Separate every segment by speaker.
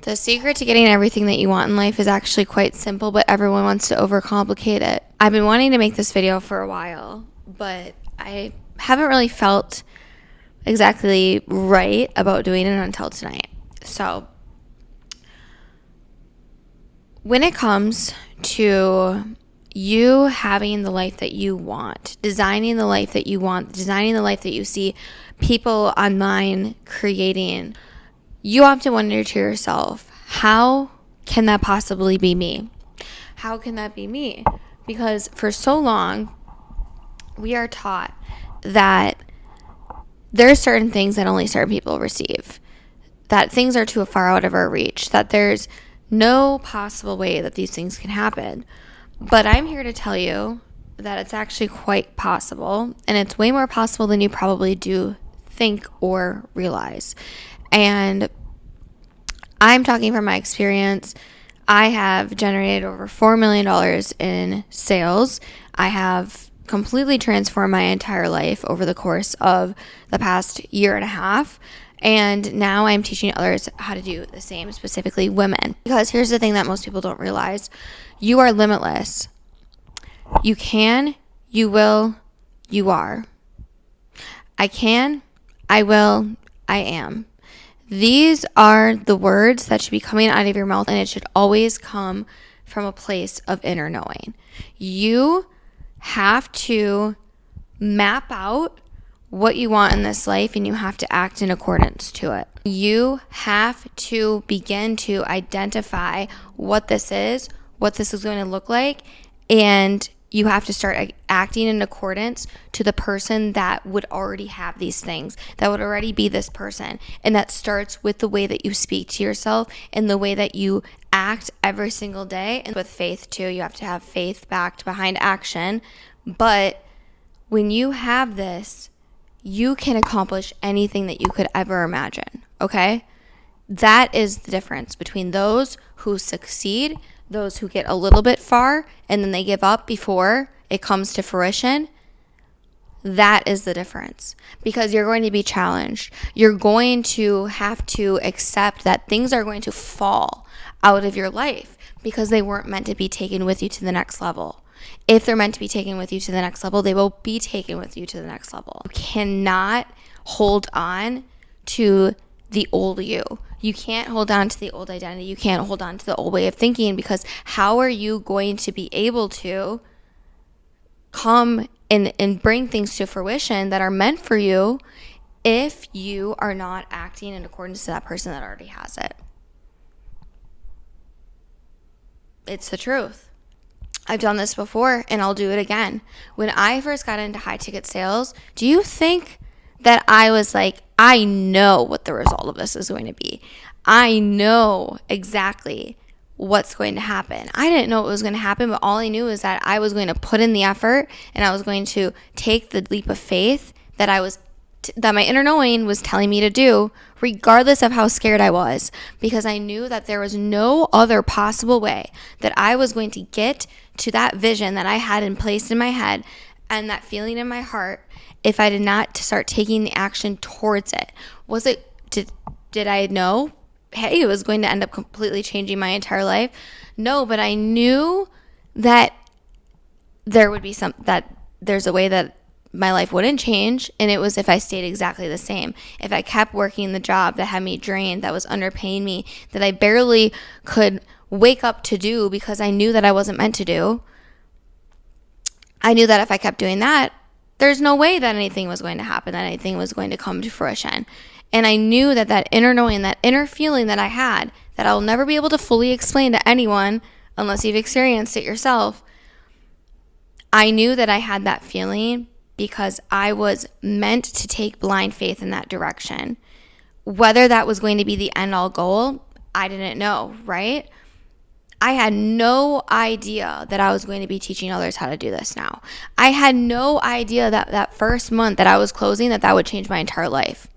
Speaker 1: The secret to getting everything that you want in life is actually quite simple, but everyone wants to overcomplicate it. I've been wanting to make this video for a while, but I haven't really felt exactly right about doing it until tonight. So, when it comes to you having the life that you want, designing the life that you want, designing the life that you see people online creating, you have to wonder to yourself, how can that possibly be me? How can that be me? Because for so long, we are taught that there are certain things that only certain people receive, that things are too far out of our reach, that there's no possible way that these things can happen. But I'm here to tell you that it's actually quite possible, and it's way more possible than you probably do think or realize. And I'm talking from my experience. I have generated over $4 million in sales. I have completely transformed my entire life over the course of the past year and a half. And now I'm teaching others how to do the same, specifically women. Because here's the thing that most people don't realize. You are limitless. You can, you will, you are. I can, I will, I am. These are the words that should be coming out of your mouth, and it should always come from a place of inner knowing. You have to map out what you want in this life, and you have to act in accordance to it. You have to begin to identify what this is going to look like, and you have to start acting in accordance to the person that would already have these things, that would already be this person. And that starts with the way that you speak to yourself and the way that you act every single day. And with faith too, you have to have faith backed behind action. But when you have this, you can accomplish anything that you could ever imagine, okay? That is the difference between those who succeed, those who get a little bit far and then they give up before it comes to fruition. That is the difference, because you're going to be challenged. You're going to have to accept that things are going to fall out of your life because they weren't meant to be taken with you to the next level. If they're meant to be taken with you to the next level, they will be taken with you to the next level. You cannot hold on to the old you. You can't hold on to the old identity. You can't hold on to the old way of thinking, because how are you going to be able to come and bring things to fruition that are meant for you if you are not acting in accordance to that person that already has it? It's the truth. I've done this before and I'll do it again. When I first got into high ticket sales, do you think that I was like, I know what the result of this is going to be. I know exactly what's going to happen. I didn't know what was going to happen, but all I knew is that I was going to put in the effort and I was going to take the leap of faith that that my inner knowing was telling me to do, regardless of how scared I was, because I knew that there was no other possible way that I was going to get to that vision that I had in place in my head and that feeling in my heart if I did not start taking the action towards it. Did I know, hey, it was going to end up completely changing my entire life? No, but I knew that there's a way that my life wouldn't change, and it was if I stayed exactly the same. If I kept working the job that had me drained, that was underpaying me, that I barely could wake up to do because I knew that I wasn't meant to do. I knew that if I kept doing that, there's no way that anything was going to happen, that anything was going to come to fruition. And I knew that inner knowing, that inner feeling that I had, that I'll never be able to fully explain to anyone unless you've experienced it yourself. I knew that I had that feeling because I was meant to take blind faith in that direction. Whether that was going to be the end all goal, I didn't know, right? I had no idea that I was going to be teaching others how to do this now. I had no idea that first month that I was closing, that would change my entire life.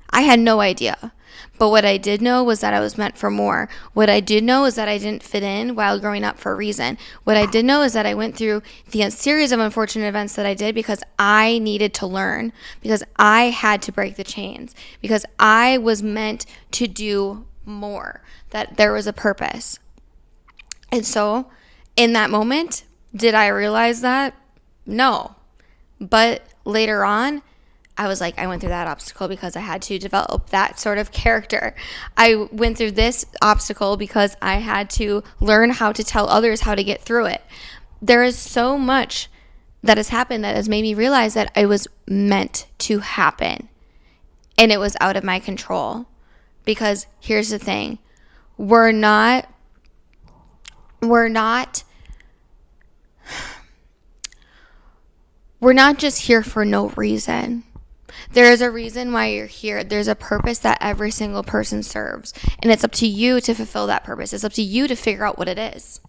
Speaker 1: I had no idea. But what I did know was that I was meant for more. What I did know is that I didn't fit in while growing up for a reason. What I did know is that I went through the series of unfortunate events that I did because I needed to learn, because I had to break the chains, because I was meant to do more, that there was a purpose. And so in that moment, did I realize that? No. But later on, I was like, I went through that obstacle because I had to develop that sort of character. I went through this obstacle because I had to learn how to tell others how to get through it. There is so much that has happened that has made me realize that it was meant to happen and it was out of my control. Because here's the thing, we're not just here for no reason. There is a reason why you're here. There's a purpose that every single person serves. And it's up to you to fulfill that purpose. It's up to you to figure out what it is.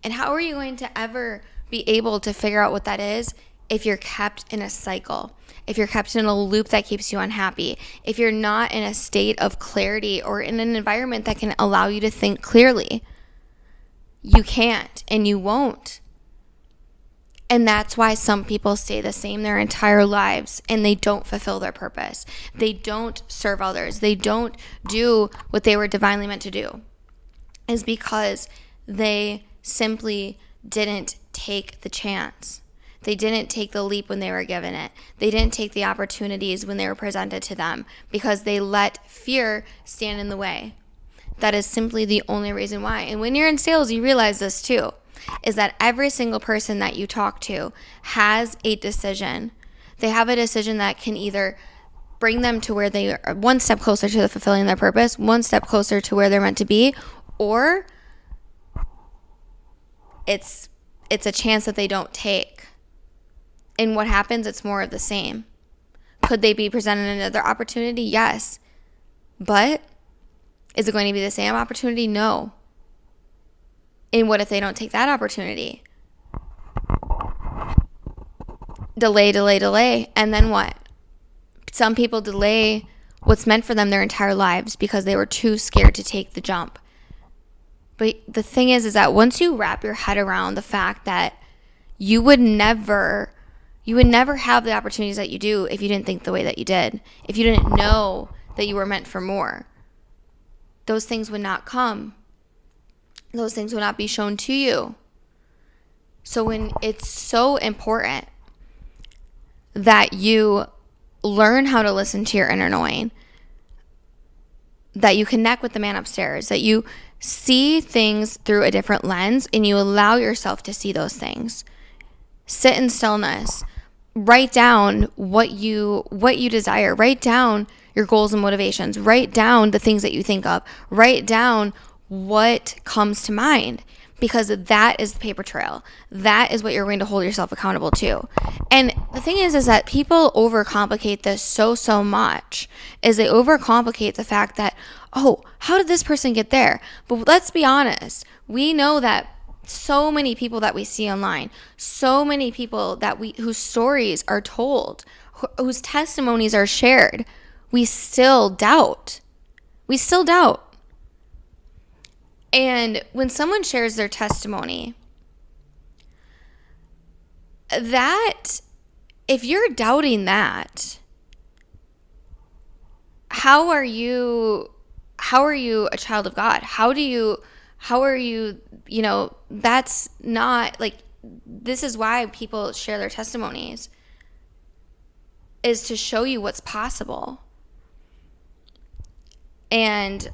Speaker 1: And how are you going to ever be able to figure out what that is if you're kept in a cycle? If you're kept in a loop that keeps you unhappy? If you're not in a state of clarity or in an environment that can allow you to think clearly? You can't and you won't. And that's why some people stay the same their entire lives and they don't fulfill their purpose. They don't serve others. They don't do what they were divinely meant to do. Is because they simply didn't take the chance. They didn't take the leap when they were given it. They didn't take the opportunities when they were presented to them because they let fear stand in the way. That is simply the only reason why. And when you're in sales, you realize this too, is that every single person that you talk to has a decision. They have a decision that can either bring them to where they are, one step closer to fulfilling their purpose, one step closer to where they're meant to be, or it's a chance that they don't take. And what happens? It's more of the same. Could they be presented another opportunity? Yes. But is it going to be the same opportunity? No. And what if they don't take that opportunity? Delay. And then what? Some people delay what's meant for them their entire lives because they were too scared to take the jump. But the thing is that once you wrap your head around the fact that you would never have the opportunities that you do if you didn't think the way that you did, if you didn't know that you were meant for more, those things would not come. Those things would not be shown to you. So when it's so important that you learn how to listen to your inner knowing, that you connect with the man upstairs, that you see things through a different lens and you allow yourself to see those things. Sit in stillness. Write down what you desire. Write down your goals and motivations. Write down the things that you think of. Write down what comes to mind, because that is the paper trail. That is what you're going to hold yourself accountable to. And the thing is that people overcomplicate this so much. Is they overcomplicate the fact that, oh, how did this person get there? But let's be honest. We know that so many people that we see online, so many people that whose stories are told, whose testimonies are shared, we still doubt. And when someone shares their testimony, that, if you're doubting that, how are you a child of God? How are you, that's not like, this is why people share their testimonies, is to show you what's possible. And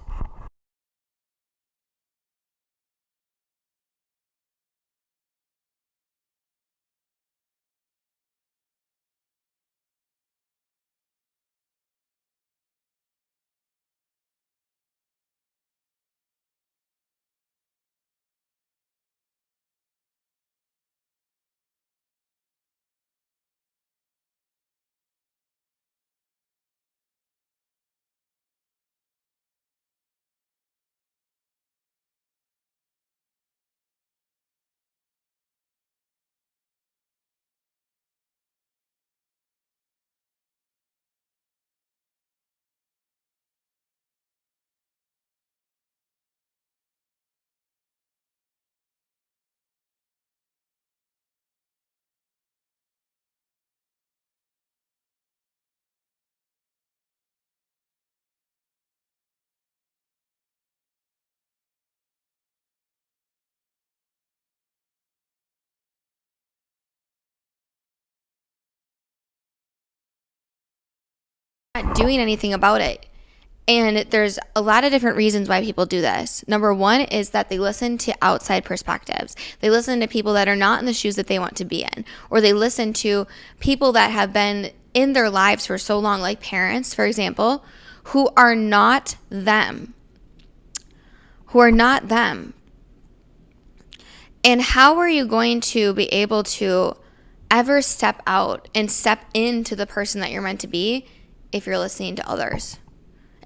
Speaker 1: not doing anything about it. And there's a lot of different reasons why people do this. Number one is that they listen to outside perspectives. They listen to people that are not in the shoes that they want to be in, or they listen to people that have been in their lives for so long, like parents, for example, who are not them. And how are you going to be able to ever step out and step into the person that you're meant to be if you're listening to others?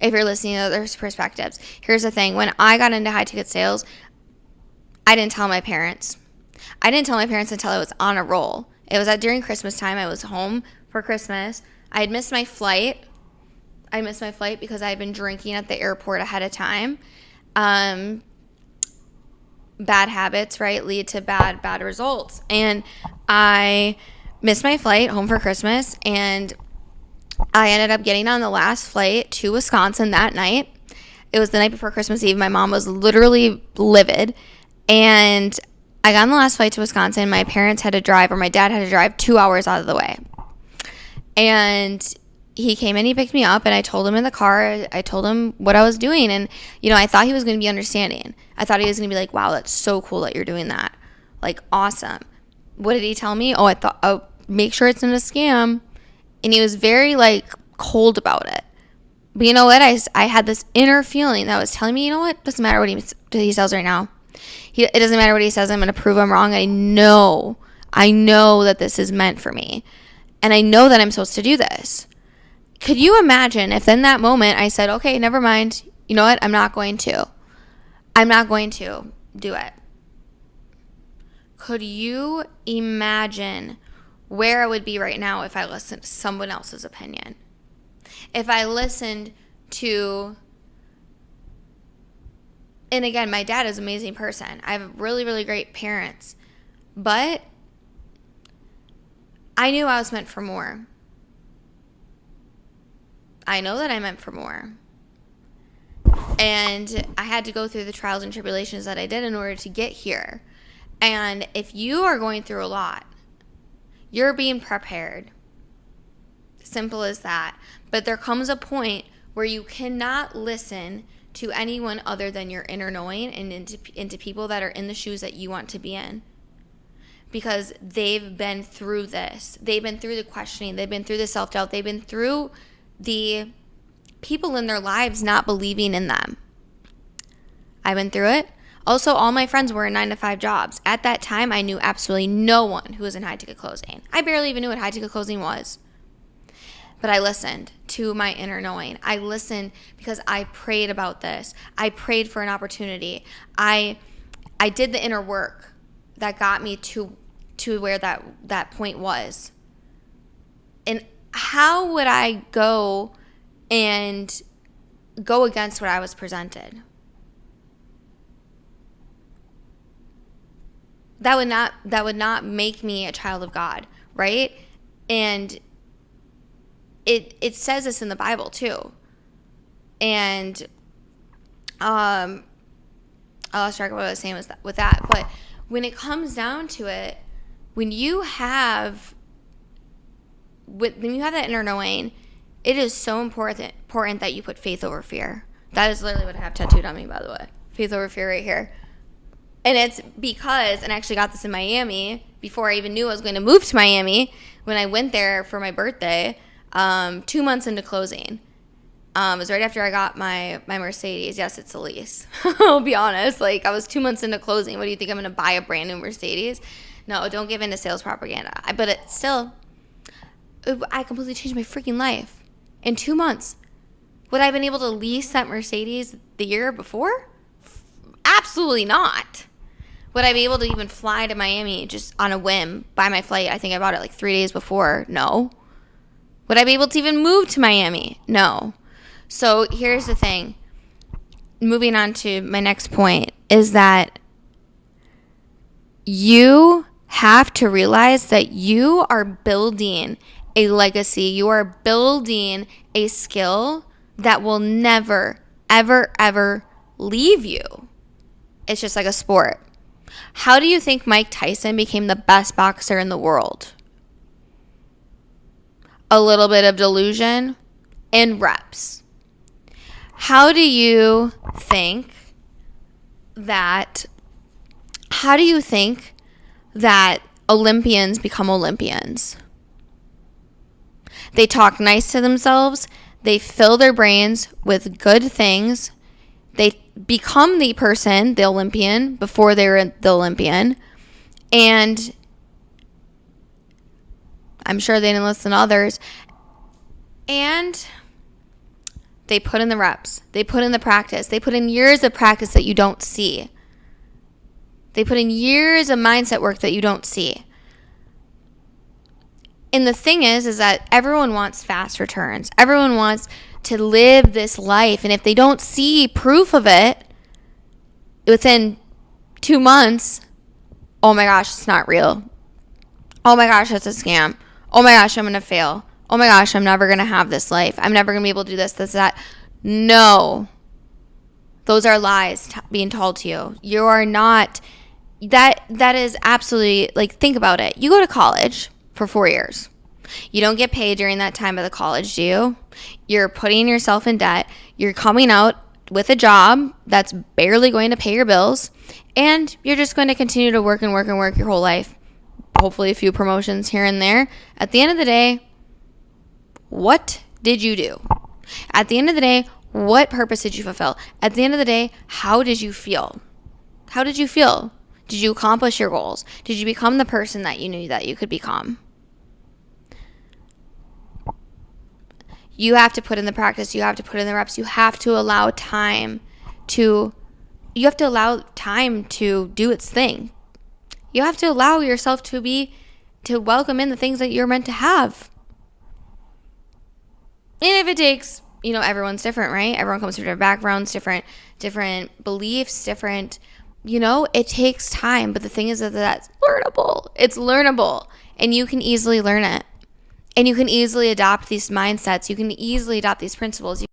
Speaker 1: If you're listening to others' perspectives. Here's the thing. When I got into high ticket sales, I didn't tell my parents. I didn't tell my parents until I was on a roll. It was during Christmas time. I was home for Christmas. I had missed my flight. Because I had been drinking at the airport ahead of time. Bad habits, right, lead to bad results. And I missed my flight home for Christmas, and I ended up getting on the last flight to Wisconsin that night. It was the night before Christmas Eve. My mom was literally livid. And I got on the last flight to Wisconsin. My parents had to drive, or my dad had to drive 2 hours out of the way. And he came in, he picked me up, and I told him in the car, I told him what I was doing. And, I thought he was going to be understanding. I thought he was going to be like, wow, that's so cool that you're doing that. Like, awesome. What did he tell me? Make sure it's not a scam. And he was very, cold about it. But you know what? I had this inner feeling that was telling me, you know what? Doesn't matter what he says right now. It doesn't matter what he says. I'm going to prove him wrong. I know that this is meant for me. And I know that I'm supposed to do this. Could you imagine if in that moment I said, okay, never mind. You know what? I'm not going to do it. Could you imagine where I would be right now if I listened to someone else's opinion? If I listened to, and again, my dad is an amazing person. I have really, really great parents. But I knew I was meant for more. I know that I'm meant for more. And I had to go through the trials and tribulations that I did in order to get here. And if you are going through a lot, you're being prepared. Simple as that. But there comes a point where you cannot listen to anyone other than your inner knowing and into people that are in the shoes that you want to be in. Because they've been through this. They've been through the questioning. They've been through the self-doubt. They've been through the people in their lives not believing in them. I've been through it. Also, all my friends were in 9-to-5 jobs. At that time, I knew absolutely no one who was in high-ticket closing. I barely even knew what high-ticket closing was. But I listened to my inner knowing. I listened because I prayed about this. I prayed for an opportunity. I did the inner work that got me to where that point was. And how would I go and go against what I was presented? That would not make me a child of God, right? And it says this in the Bible too. And I lost track of what I was saying with that. But when it comes down to it, when you have that inner knowing, it is so important that you put faith over fear. That is literally what I have tattooed on me, by the way. Faith over fear right here. And it's because, and I actually got this in Miami before I even knew I was going to move to Miami, when I went there for my birthday, 2 months into closing. It was right after I got my Mercedes. Yes, it's a lease. I'll be honest. I was 2 months into closing. What do you think? I'm going to buy a brand new Mercedes? No, don't give in to sales propaganda. But I completely changed my freaking life. In 2 months. Would I have been able to lease that Mercedes the year before? Absolutely not. Would I be able to even fly to Miami just on a whim, buy my flight? I think I bought it 3 days before. No. Would I be able to even move to Miami? No. So here's the thing. Moving on to my next point is that you have to realize that you are building a legacy. You are building a skill that will never, ever, ever leave you. It's just like a sport. How do you think Mike Tyson became the best boxer in the world? A little bit of delusion in reps. How do you think that Olympians become Olympians? They talk nice to themselves. They fill their brains with good things. They become the person, the Olympian, before they're the Olympian. And I'm sure they didn't listen to others. And they put in the reps. They put in the practice. They put in years of practice that you don't see. They put in years of mindset work that you don't see. And the thing is that everyone wants fast returns. Everyone wants to live this life. And if they don't see proof of it within 2 months, oh my gosh, it's not real. Oh my gosh, that's a scam. Oh my gosh, I'm going to fail. Oh my gosh, I'm never going to have this life. I'm never going to be able to do this, that. No. Those are lies being told to you. You are not. That is absolutely, like, think about it. You go to college for 4 years. You don't get paid during that time of the college, do you? You're putting yourself in debt. You're coming out with a job that's barely going to pay your bills. And you're just going to continue to work and work and work your whole life. Hopefully a few promotions here and there. At the end of the day, what did you do? At the end of the day, what purpose did you fulfill? At the end of the day, how did you feel? How did you feel? Did you accomplish your goals? Did you become the person that you knew that you could become? You have to put in the practice. You have to put in the reps. You have to allow time to do its thing. You have to allow yourself to welcome in the things that you're meant to have. And if it takes, everyone's different, right? Everyone comes from different backgrounds, different beliefs, different, it takes time. But the thing is that that's learnable. It's learnable. And you can easily learn it. And you can easily adopt these mindsets. You can easily adopt these principles.